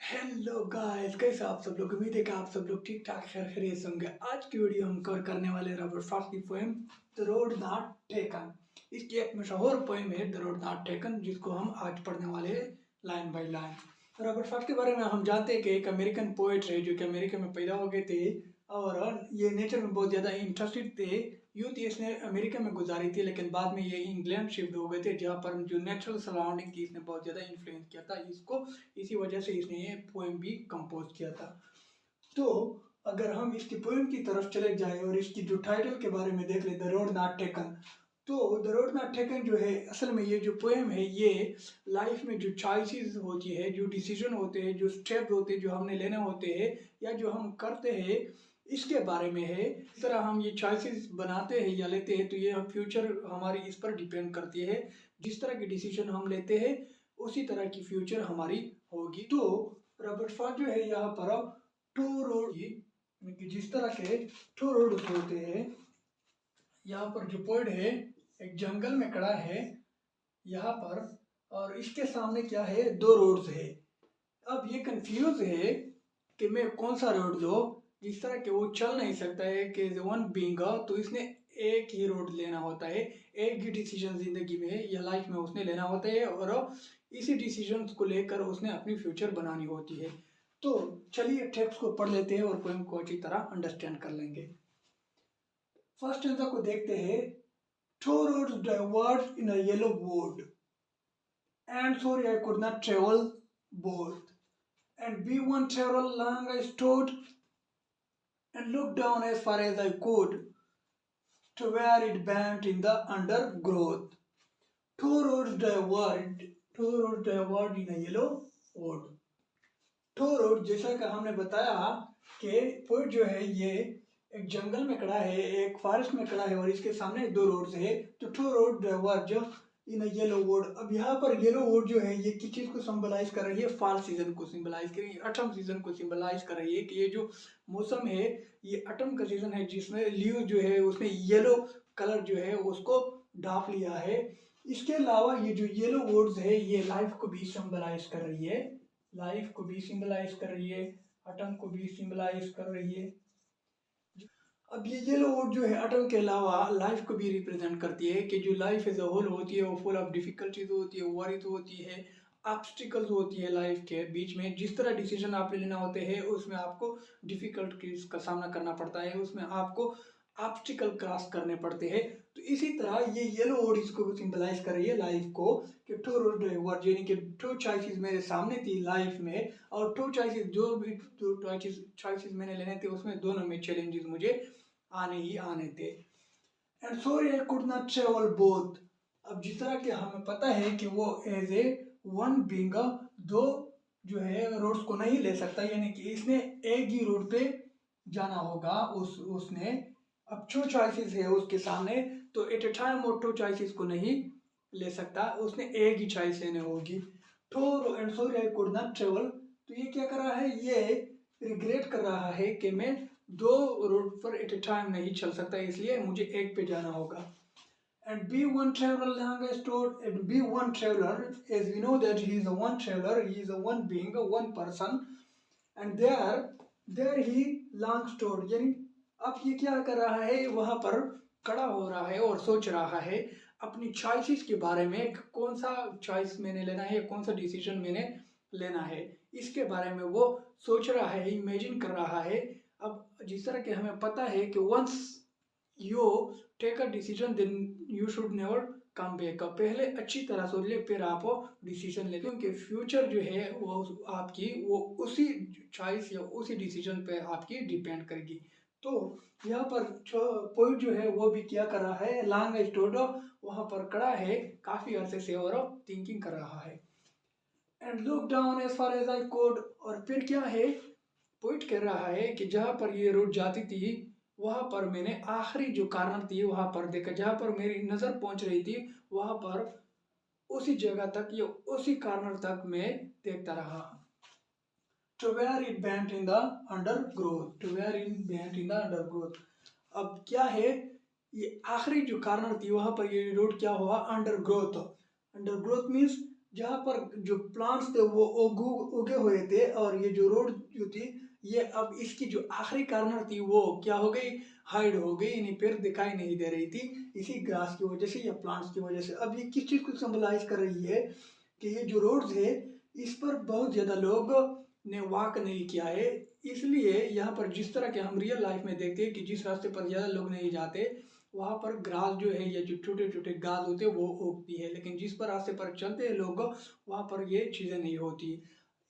Hello guys, कैसे आप सब लोग। उम्मीद है कि आप सब लोग ठीक ठाक खैरियत से होंगे। आज की वीडियो हम कवर करने वाले हैं रॉबर्ट फ्रॉस्ट की poem the road not taken. इसकी एक मशहूर पोएम है द रोड नॉट टेकन, जिसको हम आज पढ़ने वाले हैं line by line. Robert Frost के बारे में हम जानते हैं कि एक अमेरिकन पोएट है जो कि अमेरिका में पैदा हो गए थे और ये नेचर में बहुत ज़्यादा इंटरेस्टेड थे। यूथ इसने अमेरिका में गुजारी थी, लेकिन बाद में ये इंग्लैंड शिफ्ट हो गए थे, जहाँ पर जो नेचुरल सराउंडिंग थी इसने बहुत ज़्यादा इन्फ्लुएंस किया था इसको। इसी वजह से इसने ये पोएम भी कंपोज किया था। तो अगर हम इसकी पोएम की तरफ चले जाएं और इसकी जो टाइटल के बारे में देख ले, द रोड नॉट टेकन, तो द रोड नॉट टेकन जो है, असल में ये जो पोएम है ये लाइफ में जो चॉइसेस होती है, जो डिसीजन होते हैं, जो स्टेप होते हैं जो हमने लेने होते हैं या जो हम करते हैं, इसके बारे में है। इस तरह हम ये चॉइसेस बनाते हैं या लेते हैं तो ये फ्यूचर हमारी इस पर डिपेंड करती है। जिस तरह की डिसीजन हम लेते हैं उसी तरह की फ्यूचर हमारी होगी। तो रॉबर्ट फ्रॉस्ट जो है यहाँ पर टू रोड, जिस तरह के टू रोड होते हैं, यहाँ पर जो पोएट है एक जंगल में खड़ा है यहाँ पर, और इसके सामने क्या है, दो रोड्स है। अब ये कंफ्यूज है कि मैं कौन सा रोड लो। जिस तरह के वो चल नहीं सकता है कि वन बीइंग, तो इसने एक ही रोड लेना होता है। एक ही डिसीजन जिंदगी में या लाइफ में उसने लेना होता है और इसी डिसीजन को लेकर उसने अपनी फ्यूचर बनानी होती है। तो चलिए टेक्स्ट को पढ़ लेते हैं और पोएम को अच्छी तरह अंडरस्टैंड कर लेंगे। फर्स्ट आंसर को देखते हैं। Two roads diverged in a yellow wood, and sorry I could not travel both. And be one travel long I stood, and looked down as far as I could, to where it bent in the undergrowth. Two roads diverged in a yellow wood. Two roads, जैसा कि हमने बताया कि poet जो है ये एक जंगल में खड़ा है, एक फॉरेस्ट में खड़ा है और इसके सामने दो रोड्स है। तो two road diverge in a yellow wood. अब यहाँ पर येलो वुड जो है ये किस चीज को सिंबलाइज कर रही है, फॉल सीजन को सिंबलाइज कर रही है, ऑटम सीजन को सिंबलाइज कर रही है कि ये जो मौसम है ये ऑटम का सीजन है, जिसमें लीव जो है उसने येलो कलर जो है उसको ढांप लिया है। इसके अलावा ये जो येलो वुड्स है ये लाइफ को भी सिंबलाइज कर रही है, लाइफ को भी सिंबलाइज कर रही है, ऑटम को भी सिंबलाइज कर रही है। अब ये येलो वुड जो है ऑटम के अलावा लाइफ को भी रिप्रेजेंट करती है कि जो लाइफ एज अ होल होती है वो फुल ऑफ डिफिकल्टीज होती है, वरीज होती है, ऑब्स्टिकल्स होती है लाइफ के बीच में। जिस तरह डिसीजन आपने लेना होते हैं उसमें आपको डिफिकल्टीज का सामना करना पड़ता है, उसमें आपको ऑब्स्टिकल क्रॉस करने पड़ते हैं। तो इसी तरह ये येलो वुड इसको सिंबलाइज कर रही है लाइफ को कि टू रोड वर्ड, यानी कि टू चॉइसेस मेरे सामने थी लाइफ में, और टू चॉइसेस जो भी टू चॉइसेस मैंने लेने थे उसमें दोनों में चैलेंजेस मुझे आने ही आने थे। And sorry I could not travel both. अब जिस तरह के हमें पता है कि वो एज ए वन बीइंग दो जो है रोड्स को नहीं ले सकता, यानी कि इसने एक ही रोड पे जाना होगा। उसने अब टू चॉइसेस है उसके सामने, तो एट ए टाइम वो टू चॉइसेस को नहीं ले सकता, उसने एक ही चॉइस लेने होगी। Two and sorry I could not travel, तो ये क्या कर रहा है, ये रिग्रेट कर रहा है कि मैं दो रोड पर एट ए टाइम नहीं चल सकता, इसलिए मुझे एक पे जाना होगा। And be one traveler longest stored, and be one traveler, as we know that he is a one traveler, he is a one being, a one person, and there he long stored, यानी अब ये क्या कर रहा है, वहां पर खड़ा हो रहा है और सोच रहा है अपनी चॉइसेस के बारे में, कौन सा चॉइस मैंने लेना है, कौन सा डिसीजन मैंने लेना है, इसके बारे में वो सोच रहा है, इमेजिन कर रहा है। अब जिस तरह के हमें पता है कि once you take a decision then you should never come back. पहले अच्छी तरह सोच ले फिर आप डिसीजन ले, क्योंकि फ्यूचर जो है वो आपकी वो उसी चॉइस या उसी डिसीजन पे आपकी डिपेंड करेगी। तो यहाँ पर पोइट जो है वो भी क्या कर रहा है, लॉन्ग स्टूड वहाँ पर खड़ा है काफी अरसे से और थिंकिंग कर रहा है। And look down as far as I could, और फिर क्या है, पोइट कह रहा है कि जहाँ पर ये रोड जाती थी वहां पर मैंने आखिरी जो कॉर्नर थी वहां पर देखा, जहां पर मेरी नजर पहुंच रही थी वहां पर उसी जगह तक या उसी कॉर्नर तक मैं देखता रहा। To where it bent in the undergrowth, to where it bent in the undergrowth. अब क्या है, ये आखिरी जो कॉर्नर थी वहां पर ये रोड क्या हुआ, अंडरग्रोथ। अंडरग्रोथ मीन्स जहाँ पर जो प्लांट्स थे वो उगे हुए थे, और ये जो रोड जो थी ये अब इसकी जो आखिरी कॉर्नर थी वो क्या हो गई, हाइड हो गई, यानी फिर दिखाई नहीं दे रही थी इसी ग्रास की वजह से या प्लांट्स की वजह से। अब ये किस चीज़ को सिंबलाइज कर रही है कि ये जो रोड्स है इस पर बहुत ज़्यादा लोग ने वॉक नहीं किया है, इसलिए यहाँ पर जिस तरह के हम रियल लाइफ में देखते हैं कि जिस रास्ते पर ज़्यादा लोग नहीं जाते वहाँ पर ग्रास जो है या जो छोटे छोटे घास होते हैं वो उगती है, लेकिन जिस पर रास्ते पर चलते हैं लोग वहाँ पर ये चीज़ें नहीं होती।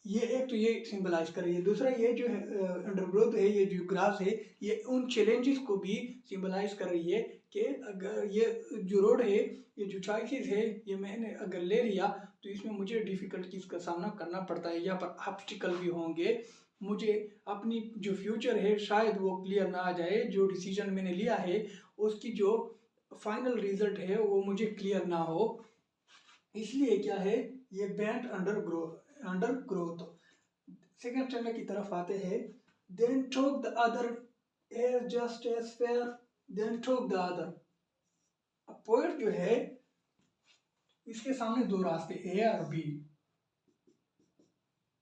ये एक तो ये सिंबलाइज कर रही है। दूसरा ये जो है अंडरग्रोथ है, ये जो ग्रास है ये उन चैलेंजेस को भी सिंबलाइज कर रही है कि अगर ये जो रोड है, ये जो चॉइसेस है, ये मैंने अगर ले लिया तो इसमें मुझे डिफिकल्टीज का सामना करना पड़ता है, यहाँ पर ऑब्स्टिकल भी होंगे, मुझे अपनी जो फ्यूचर है शायद वो क्लियर ना आ जाए, जो डिसीजन मैंने लिया है उसकी जो फाइनल रिजल्ट है वो मुझे क्लियर ना हो, इसलिए क्या है ये bent undergrowth. Second standard की तरफ आते हैं। Then took the other as just as fair, then took the other. अब पोएट जो है इसके सामने दो रास्ते ए और बी,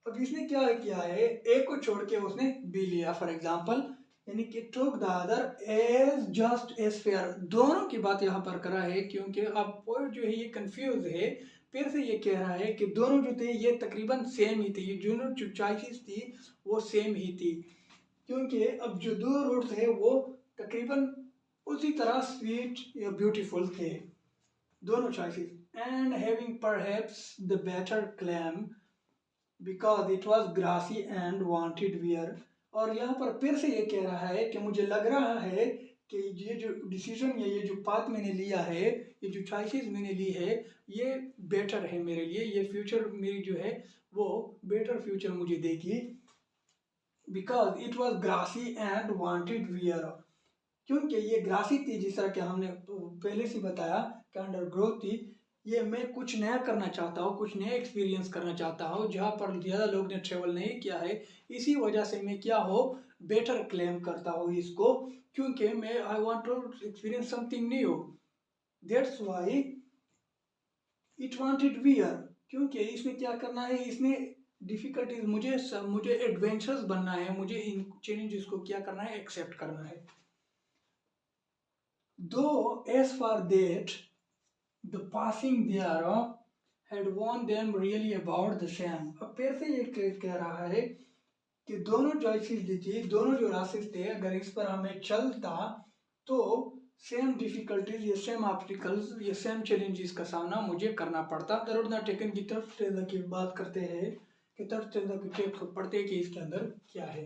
अब इसने क्या किया है, ए को छोड़ के उसने बी लिया फॉर एग्जाम्पल, यानी कि talk the other as just as fair, दोनों की बात यहाँ पर करा है क्योंकि अब पोएट जो है ये कंफ्यूज है, फिर से ये कह रहा है कि दोनों जो थे ये तकरीबन सेम ही थे, ये जो चॉइसेस थी वो सेम ही थी, क्योंकि अब जो दो रोड्स है वो तकरीबन उसी तरह स्वीट या ब्यूटीफुल थे दोनों choices, and having perhaps the better claim because it was grassy and wanted wear. और यहाँ पर फिर से ये कह रहा है कि मुझे लग रहा है कि ये जो डिसीजन या ये जो पाथ मैंने लिया है, ये जो चॉइसेस मैंने ली है ये बेटर है मेरे लिए, ये फ्यूचर मेरी जो है वो बेटर फ्यूचर मुझे देगी, because it was grassy and wanted wear, क्योंकि ये ग्रासी थी जिस तरह के हमने पहले से बताया कि अंडर ग्रोथ थी, ये मैं कुछ नया करना चाहता हूँ, कुछ नया एक्सपीरियंस करना चाहता हूँ जहाँ पर ज़्यादा लोग ने ट्रेवल नहीं किया है, इसी वजह से मैं क्या हो बेटर क्लेम करता हूँ इसको, क्योंकि मैं I want to experience something new, that's why it wanted wear, क्योंकि इसमें क्या करना है, इसने डिफिकल्टीज मुझे एडवेंचरस बनना है, मुझे इन चैलेंजेस को क्या करना है, एक्सेप्ट करना है। Though as for that, the passing there had warned them really about the same। अब फिर से ये कह रहा है कि दोनों चॉइसेस दी थी, दोनों जो रास्ते थे अगर इस पर हमें चलता तो सेम डिफिकल्टीज या सेम ऑब्स्टिकल्स या सेम चैलेंजेस का सामना मुझे करना पड़ता। रोड ना टेकन की तरफ की बात करते हैं कि तरफ की पढ़ते हैं कि इसके अंदर क्या है।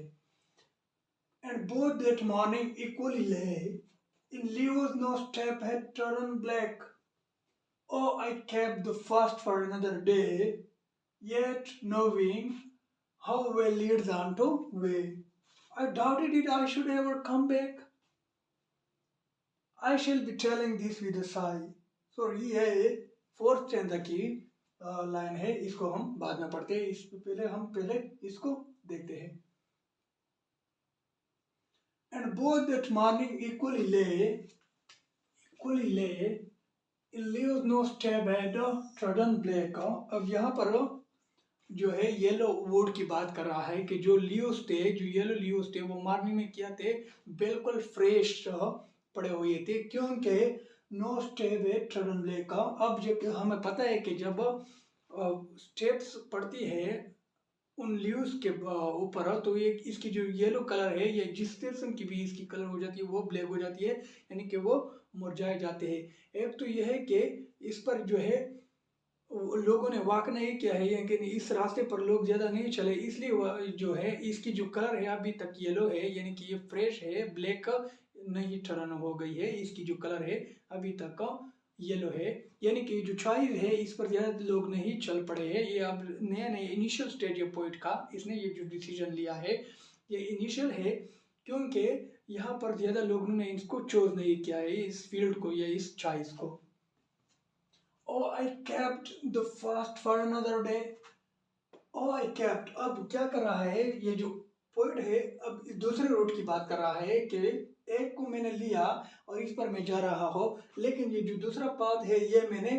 And both that morning equally lay in Leo's no step had turned black. Oh, I kept the fast for another day, yet knowing how well leads on to way. I doubted it I should ever come back. I shall be telling this with a sigh. So ये fourth stanza की line है, इसको हम बाद में पढ़ते हैं, इस पहले इसको देखते हैं। And both that morning equally lay in Leo's no step had trodden black। अब यहाँ पर जो है येलो वुड की बात कर रहा है कि जो लियोस थे, जो येलो लियोस थे वो मॉर्निंग में क्या थे, बिल्कुल फ्रेश पड़े हुए थे, क्योंकि नो स्टेप है ट्रडन ब्लैक का। अब जब हमें पता है कि जब स्टेप्स पड़ती है उन लीव्स के ऊपर तो ये इसकी जो येलो कलर है ये जिस किस्म की भी इसकी कलर हो जाती है वो ब्लैक हो जाती है, यानी कि वो मुरझाए जाते हैं। एक तो यह है कि इस पर जो है लोगों ने वॉक नहीं किया है, यानी कि इस रास्ते पर लोग ज़्यादा नहीं चले, इसलिए जो है इसकी जो कलर है अभी तक येलो है, यानी कि ये फ्रेश है, ब्लैक नहीं टर्न हो गई है, इसकी जो कलर है अभी तक येलो है, यानी कि जो चॉइस है इस पर ज़्यादा लोग नहीं चल पड़े हैं। ये अब नया नया इनिशियल स्टेज है पोइट का, इसने ये जो डिसीजन लिया है ये इनिशियल है, क्योंकि यहाँ पर ज़्यादा लोगों ने इसको चूज नहीं किया है, इस फील्ड को या इस चॉइस को। Oh, I kept the fast for another day. Oh, I kept, अब क्या कर रहा है ये जो पोइट है, अब इस दूसरे रोड की बात कर रहा है कि एक को मैंने लिया और इस पर मैं जा रहा हूँ, लेकिन ये जो दूसरा पाथ है ये मैंने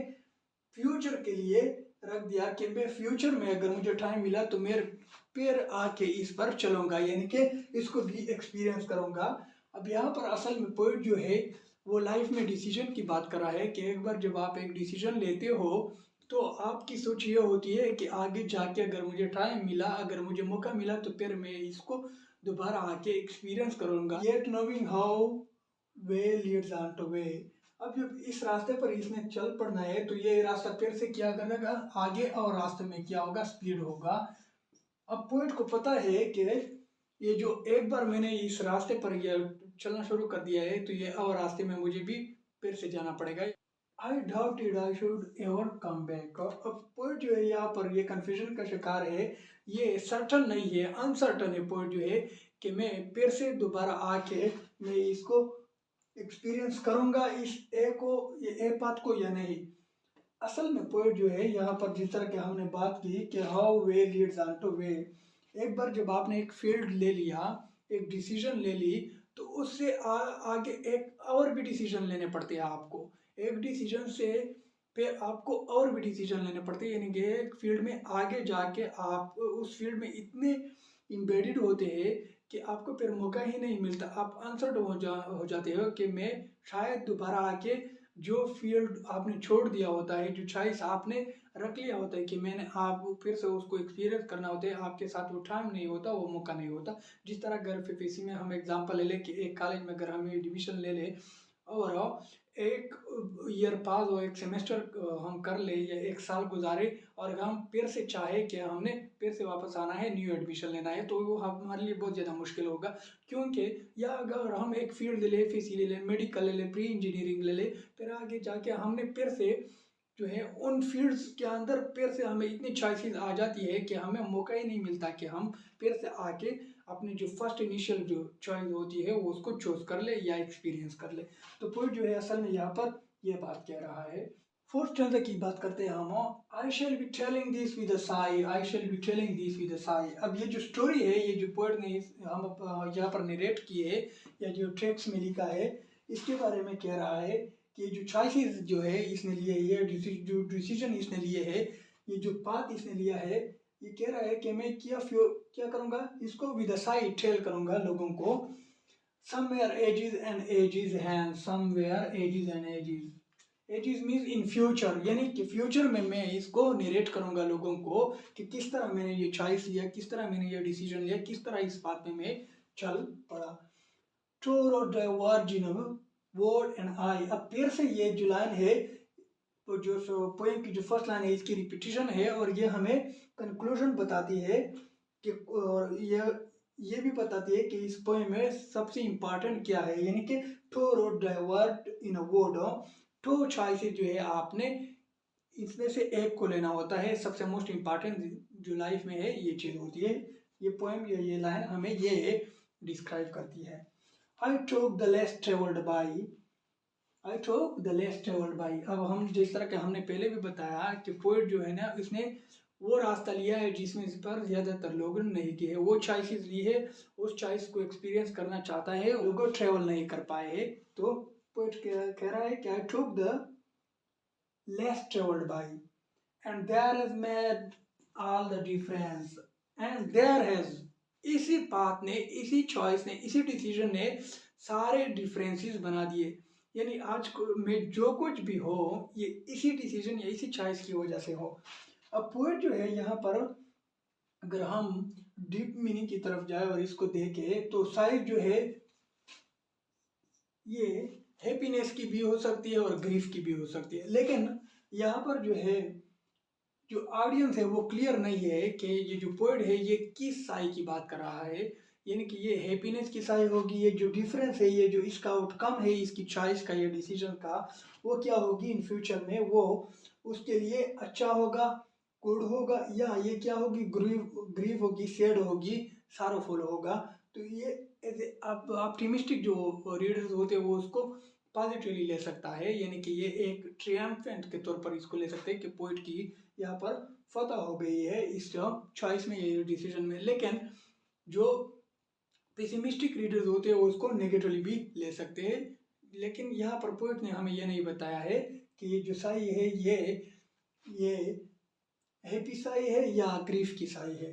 फ्यूचर के लिए रख दिया कि मैं फ्यूचर में अगर मुझे टाइम मिला तो मैं फिर आके इस पर चलूँगा, यानी कि इसको भी एक्सपीरियंस करूँगा। अब यहाँ पर असल में पोइट जो है वो लाइफ में डिसीजन की बात कर रहा है कि एक बार जब आप एक डिसीजन लेते हो तो आपकी सोच ये होती है कि आगे जाके अगर मुझे टाइम मिला, अगर मुझे मौका मिला तो फिर मैं इसको दोबारा आके एक्सपीरियंस करूँगा। Yet नोविंग how way Leeds on two way. अब जब इस रास्ते पर इसने चल पड़ना है तो ये रास्ता फिर से क्या करेगा आगे, और रास्ते में क्या होगा, स्पीड होगा। अब पोइट को पता है कि ये जो एक बार मैंने इस रास्ते पर ये चलना शुरू कर दिया है तो ये और रास्ते में मुझे भी फिर से जाना पड़ेगा। आई doubted I should ever come back. अब पोइट जो है यहाँ पर ये कंफ्यूजन का शिकार है, ये सर्टन नहीं है, अनसर्टन है पोइट जो है कि मैं फिर से दोबारा आके मैं इसको एक्सपीरियंस करूंगा इस ए बात को या नहीं। असल में पोइट जो है यहाँ पर जिस तरह की हमने बात की कि how way Leeds on two way, एक बार जब आपने एक फील्ड ले लिया, एक डिसीजन ले ली, तो उससे आगे एक और भी डिसीजन लेने पड़ते हैं आपको। एक डिसीजन से फिर आपको और भी डिसीजन लेने पड़ते हैं, यानी कि एक फील्ड में आगे जाके आप उस फील्ड में इतने इम्बेडेड होते हैं कि आपको फिर मौका ही नहीं मिलता। आप अनसर्ट हो जाते हो कि मैं शायद दोबारा आके जो फील्ड आपने छोड़ दिया होता है, जो चॉइस आपने रख लिया होता है कि मैंने आप फिर से उसको एक्सपीरियंस करना होता है, आपके साथ वो टाइम नहीं होता, वो मौका नहीं होता। जिस तरह अगर FFC में हम एग्जांपल ले लें कि एक कॉलेज में अगर हम एडमिशन ले लें और एक ईयर पास हो, एक सेमेस्टर हम कर ले या एक साल गुजारे, और अगर हम फिर से चाहे कि हमने फिर से वापस आना है, न्यू एडमिशन लेना है, तो वो हमारे लिए बहुत ज़्यादा मुश्किल होगा। क्योंकि या अगर हम एक फील्ड ले लें, FFC ले लें, मेडिकल ले लें, प्री इंजीनियरिंग ले लें, फिर आगे जाके हमने फिर से जो है उन फील्ड्स के अंदर फिर से हमें इतनी चॉइसेस आ जाती है कि हमें मौका ही नहीं मिलता कि हम फिर से आके अपनी जो फर्स्ट इनिशियल जो चॉइस होती है वो उसको चूज कर ले या एक्सपीरियंस कर ले। तो पोइट जो है असल में यहाँ पर ये बात कह रहा है। फोर्थ स्टैंजा की बात करते हैं हम। I shall be telling this with a Sai, I shall be telling this with a Sai. अब ये जो स्टोरी है, ये जो पोइट ने हम यहाँ पर नरेट की है या जो टेक्स्ट में लिखा है, इसके बारे में कह रहा है कि जो चॉइसेस जो है इसने लिए, ये जो डिसीजन इसने लिए है, ये जो पाथ इसने लिया है, ये कह रहा है कि मैं क्या करूँगा, इसको विद अ साई टेल करूँगा लोगों को। समवेयर एजेस एंड एजेस हैं, somewhere ages and ages, ages means in future, यानी कि फ्यूचर में मैं इसको नरेट करूँगा लोगों को कि किस तरह मैंने ये चॉइस लिया, किस तरह मैंने ये डिसीजन लिया, किस तरह इस बात में मैं चल पड़ा। ट्रू और डाइवर्जिन वर्ड एंड आई। अब फिर से ये जो लाइन है, तो जो पोएम की जो फर्स्ट लाइन है इसकी रिपीटिशन है, और ये हमें कंक्लूजन बताती है कि, और ये भी बताती है कि इस पोएम में सबसे इम्पोर्टेंट क्या है, यानी कि टू और divert in a word. Two choices जो है आपने इसमें से एक को लेना होता है, सबसे मोस्ट इम्पॉर्टेंट जो लाइफ में है ये चीज़ होती है। ये पोएम ये लाइन हमें ये डिस्क्राइब करती है। I took the less traveled by, I took the less traveled by। अब हम जिस तरह के हमने पहले भी बताया कि पोइट जो है ना, इसने वो रास्ता लिया है जिसमें इस पर ज़्यादातर लोग नहीं किए, वो चॉइसेस ली है, उस चॉइस को एक्सपीरियंस करना चाहता है, लोग ट्रेवल नहीं कर पाए है। तो पोइट कह रहा है कि I took the less traveled by and there has made all the difference, and there has, इसी बात ने, इसी चॉइस ने, इसी डिसीजन ने सारे डिफरेंसेस बना दिए। यानी आज में जो कुछ भी हो ये इसी डिसीजन या इसी चॉइस की वजह से हो। अब पोएट जो है यहाँ पर अगर हम डीप मीनिंग की तरफ जाए और इसको देखें तो शायद जो है ये हैप्पीनेस की भी हो सकती है और ग्रीफ की भी हो सकती है, लेकिन यहाँ पर जो है जो ऑडियंस है वो क्लियर नहीं है कि ये जो पोएट है ये किस साई की बात कर रहा है, यानी कि ये हैप्पीनेस की साई होगी, ये जो डिफरेंस है, ये जो इसका आउटकम है इसकी चॉइस का, ये डिसीजन का, वो क्या होगी इन फ्यूचर में, वो उसके लिए अच्छा होगा, गुड होगा, या ये क्या होगी, ग्रीव होगी, सैड होगी, सारोफुल होगा। तो ये ऑप्टिमिस्टिक जो रीडर्स होते हैं वो उसको पॉजिटिवली ले सकता है, यानी कि ये एक ट्रियम्फेंट के तौर पर इसको ले सकते हैं कि पोइट की यहाँ पर फतह हो गई है इस चॉइस में, ये डिसीजन में। लेकिन जो पेसिमिस्टिक रीडर्स होते हैं वो उसको नेगेटिवली भी ले सकते हैं। लेकिन यहाँ पर पोइट ने हमें ये नहीं बताया है कि ये जो साई है ये हैप्पी साई है या ग्रीफ की साई है।